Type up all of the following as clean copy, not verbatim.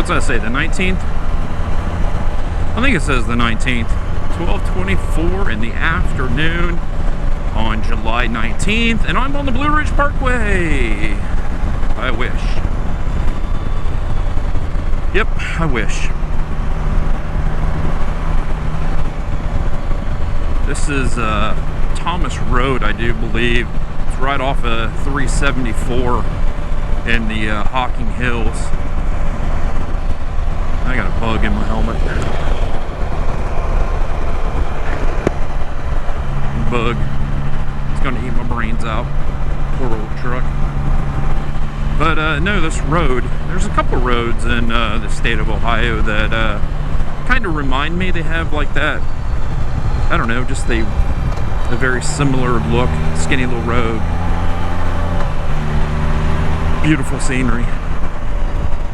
What's that say, the 19th? I think it says the 19th. 12:24 in the afternoon on July 19th, and I'm on the Blue Ridge Parkway. I wish. Yep, I wish. This is Thomas Road, I do believe. It's right off of 374 in the Hocking Hills. I got a bug in my helmet. Bug. It's gonna eat my brains out. Poor old truck. But no, this road, there's a couple roads in the state of Ohio that kind of remind me. They have like that, I don't know, just a very similar look. Skinny little road. Beautiful scenery.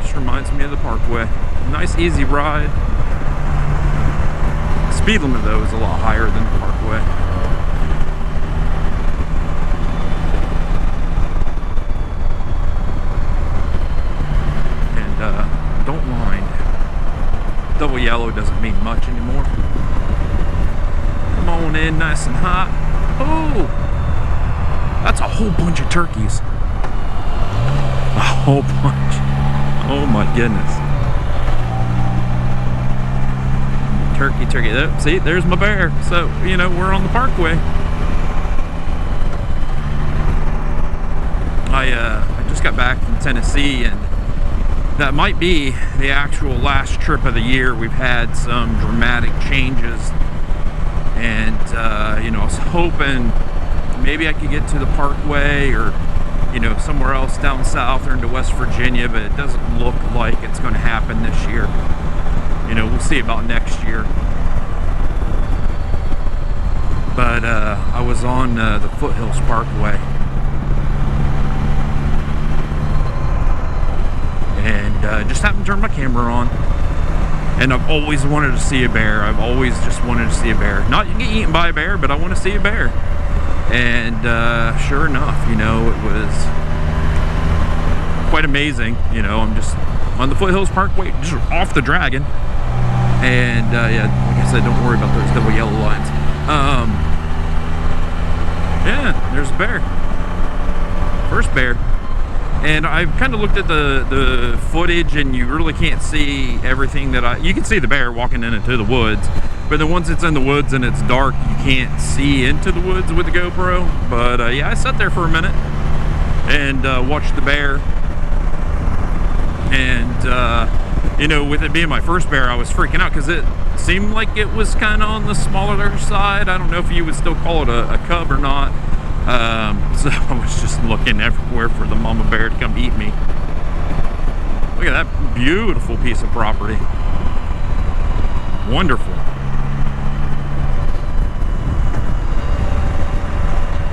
Just reminds me of the Parkway. Nice easy ride. Speed limit though is a lot higher than the Parkway. And don't mind. Double yellow doesn't mean much anymore. Come on in nice and hot. Oh, that's a whole bunch of turkeys. A whole bunch. Oh my goodness. Turkey. Oh, see, there's my bear. So, you know, we're on the Parkway. I just got back from Tennessee, and that might be the actual last trip of the year. We've had some dramatic changes, and you know, I was hoping maybe I could get to the Parkway or, you know, somewhere else down south or into West Virginia, but it doesn't look like it's going to happen this year. You know, we'll see about next year. But I was on the Foothills Parkway, and just happened to turn my camera on. And I've always wanted to see a bear. I've always just wanted to see a bear. Not get eaten by a bear, but I want to see a bear. And sure enough, you know, it was quite amazing. You know, I'm just on the Foothills Parkway, just off the Dragon. And yeah, like I said, don't worry about those double yellow lines. Yeah, there's a bear. First bear. And I've kind of looked at the footage, and you really can't see everything that you can see the bear walking into the woods, but then once it's in the woods and it's dark, you can't see into the woods with the GoPro. But yeah, I sat there for a minute and watched the bear. And you know, with it being my first bear, I was freaking out because it seemed like it was kind of on the smaller side. I don't know if you would still call it a cub or not. So I was just looking everywhere for the mama bear to come eat me. Look at that beautiful piece of property. Wonderful.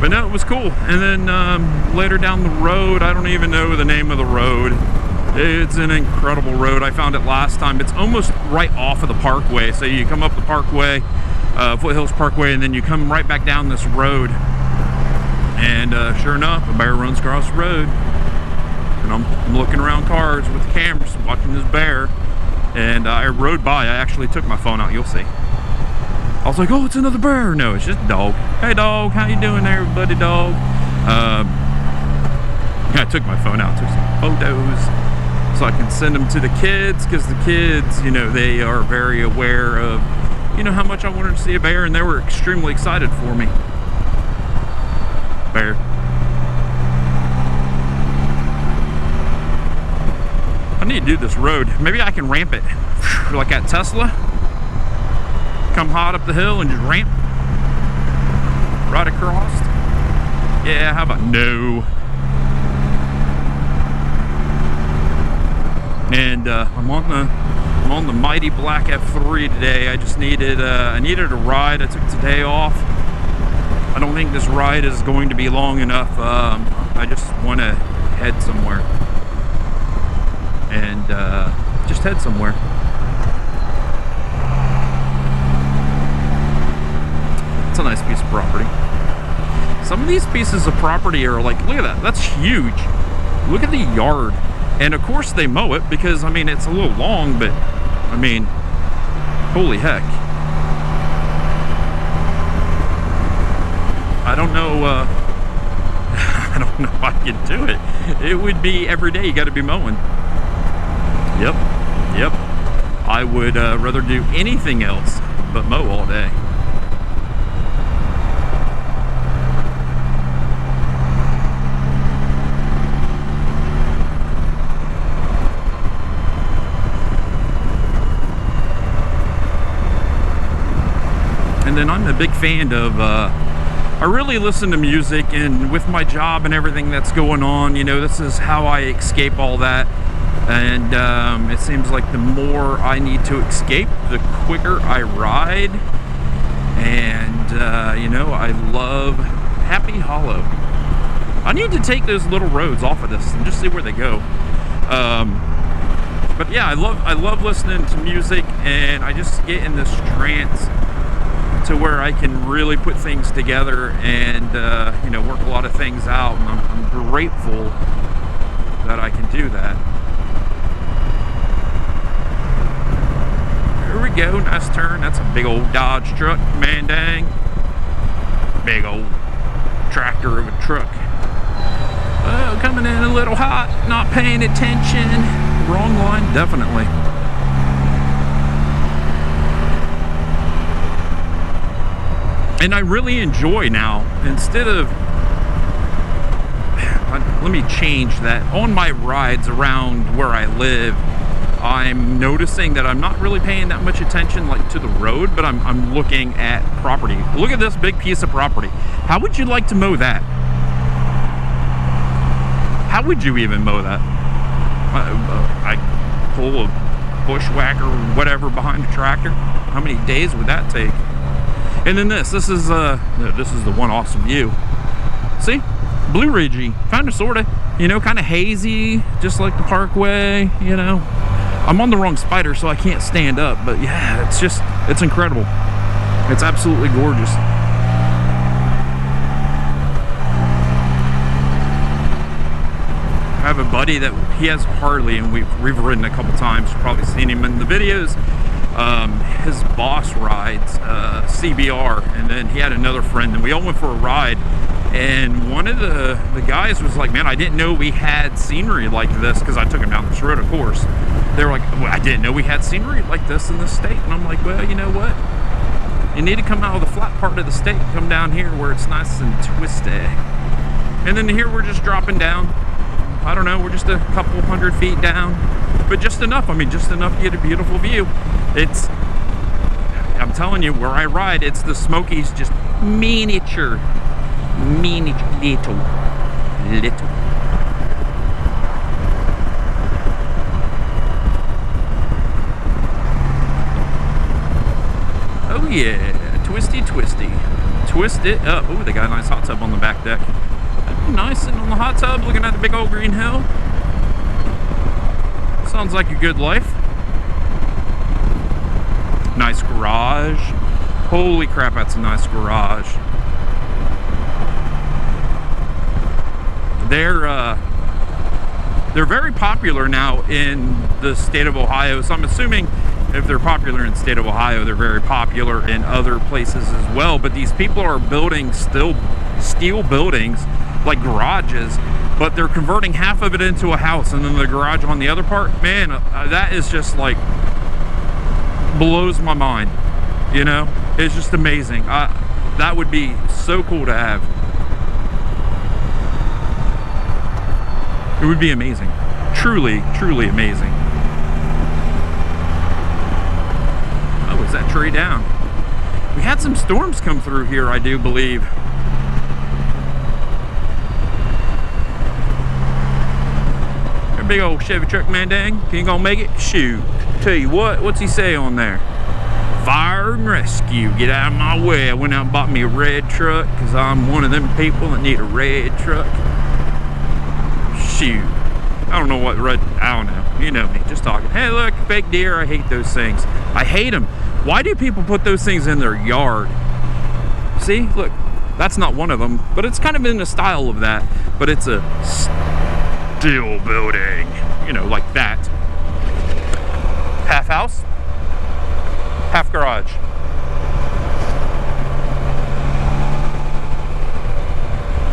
But no, it was cool. And then later down the road, I don't even know the name of the road. It's an incredible road. I found it last time. It's almost right off of the Parkway. So you come up the Parkway, Foothills Parkway, and then you come right back down this road. And sure enough, a bear runs across the road. And I'm looking around cars with the cameras, watching this bear. And I rode by. I actually took my phone out. You'll see. I was like, oh, it's another bear. No, it's just a dog. Hey, dog. How you doing there, buddy dog? I took my phone out, took some photos, so I can send them to the kids, because the kids, you know, they are very aware of, you know, how much I wanted to see a bear, and they were extremely excited for me. Bear. I need to do this road. Maybe I can ramp it like that Tesla. Come hot up the hill and just ramp right across. Yeah, how about no? And I'm on the mighty black F3 today. I just needed I needed a ride. I took today off. I don't think this ride is going to be long enough. I just want to head somewhere and just head somewhere. It's a nice piece of property. Some of these pieces of property are like, look at that, that's huge. Look at the yard. And of course they mow it because, I mean, it's a little long, but I mean, holy heck. I don't know, I don't know if I could do it. It would be every day you got to be mowing. Yep. I would rather do anything else but mow all day. And then I'm a big fan of, I really listen to music, and with my job and everything that's going on, you know, this is how I escape all that. And it seems like the more I need to escape, the quicker I ride. And, you know, I love Happy Hollow. I need to take those little roads off of this and just see where they go. But yeah, I love listening to music, and I just get in this trance to where I can really put things together and, you know, work a lot of things out. And I'm grateful that I can do that. Here we go, nice turn. That's a big old Dodge truck, man dang. Big old tractor of a truck. Oh, coming in a little hot, not paying attention. Wrong line, definitely. And I really enjoy now, instead of, let me change that. On my rides around where I live, I'm noticing that I'm not really paying that much attention like to the road, but I'm looking at property. Look at this big piece of property. How would you like to mow that? How would you even mow that? I pull a bushwhacker or whatever behind a tractor. How many days would that take? And then this is the one awesome view. See, Blue Ridgey, kind of, sort of, you know, kind of hazy, just like the Parkway. You know, I'm on the wrong Spyder, so I can't stand up. But yeah, it's incredible. It's absolutely gorgeous. I have a buddy that he has a Harley, and we've ridden a couple times. You've probably seen him in the videos. His boss rides CBR, and then he had another friend, and we all went for a ride. And one of the guys was like, man, I didn't know we had scenery like this, because I took him down this road, of course. They were like, well, I didn't know we had scenery like this in this state. And I'm like, well, you know what? You need to come out of the flat part of the state, come down here where it's nice and twisty. And then here we're just dropping down. I don't know, we're just a couple 100 feet down, but just enough. I mean, just enough to get a beautiful view. I'm telling you, where I ride, it's the Smokies, just miniature, little. Oh yeah, twisty. Twist it up. Oh, they got a nice hot tub on the back deck. That'd be nice sitting on the hot tub looking at the big old green hill. Sounds like a good life. Nice garage. Holy crap, that's a nice garage. They're very popular now in the state of Ohio, so I'm assuming if they're popular in the state of Ohio, they're very popular in other places as well. But these people are building steel buildings, like garages, but they're converting half of it into a house, and then the garage on the other part. Man, that is just like, blows my mind. You know, it's just amazing. That would be so cool to have. It would be amazing. Truly amazing. Oh, is that tree down? We had some storms come through here, I do believe. A big old Chevy truck, man dang. He ain't gonna make it? Shoot. Tell you what, what's he say on there? Fire and rescue, get out of my way. I went out and bought me a red truck because I'm one of them people that need a red truck. Shoot. I don't know what red, I don't know. You know me, just talking. Hey, look, fake deer. I hate those things. I hate them. Why do people put those things in their yard? See, look, that's not one of them, but it's kind of in the style of that. But it's a steel building. you know, like that. Half house, half garage.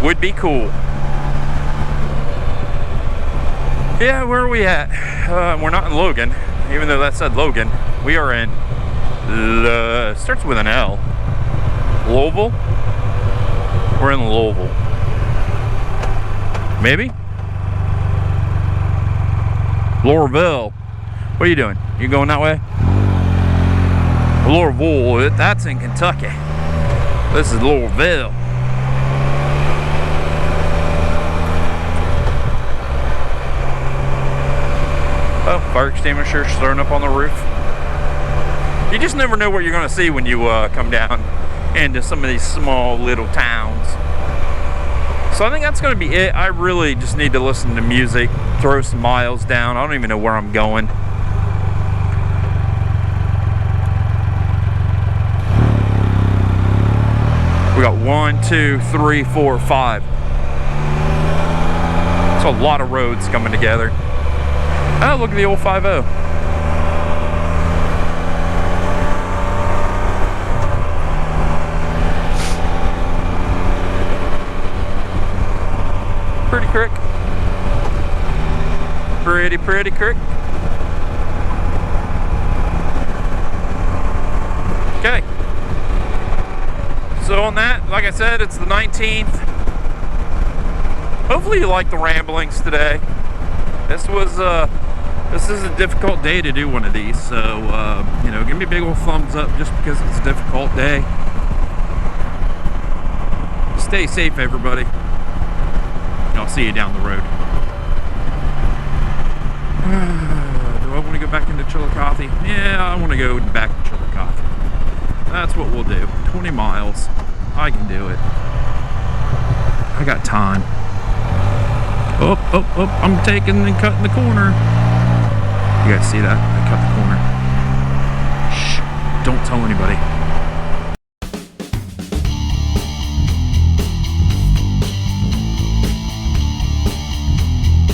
Would be cool. Yeah, where are we at? We're not in Logan, even though that said Logan. We are in, starts with an L. Louisville? We're in Louisville. Maybe? Lorville. What are you doing? You going that way? Louisville, that's in Kentucky. This is Louisville. Oh, fire extinguisher starting up on the roof. You just never know what you're going to see when you come down into some of these small little towns. So I think that's going to be it. I really just need to listen to music, throw some miles down. I don't even know where I'm going. We got 1, 2, 3, 4, 5. It's a lot of roads coming together. Oh, look at the old 5-0. Pretty creek. Pretty creek. Okay. So on that, like I said, it's the 19th. Hopefully you like the ramblings today. This is a difficult day to do one of these, so you know, give me a big old thumbs up just because it's a difficult day. Stay safe, everybody. I'll see you down the road. Do I want to go back into Chillicothe? Yeah, I want to go back to Chillicothe. That's what we'll do. 20 miles. I can do it. I got time. Oh, I'm taking and cutting the corner. You guys see that? I cut the corner. Shh, don't tell anybody.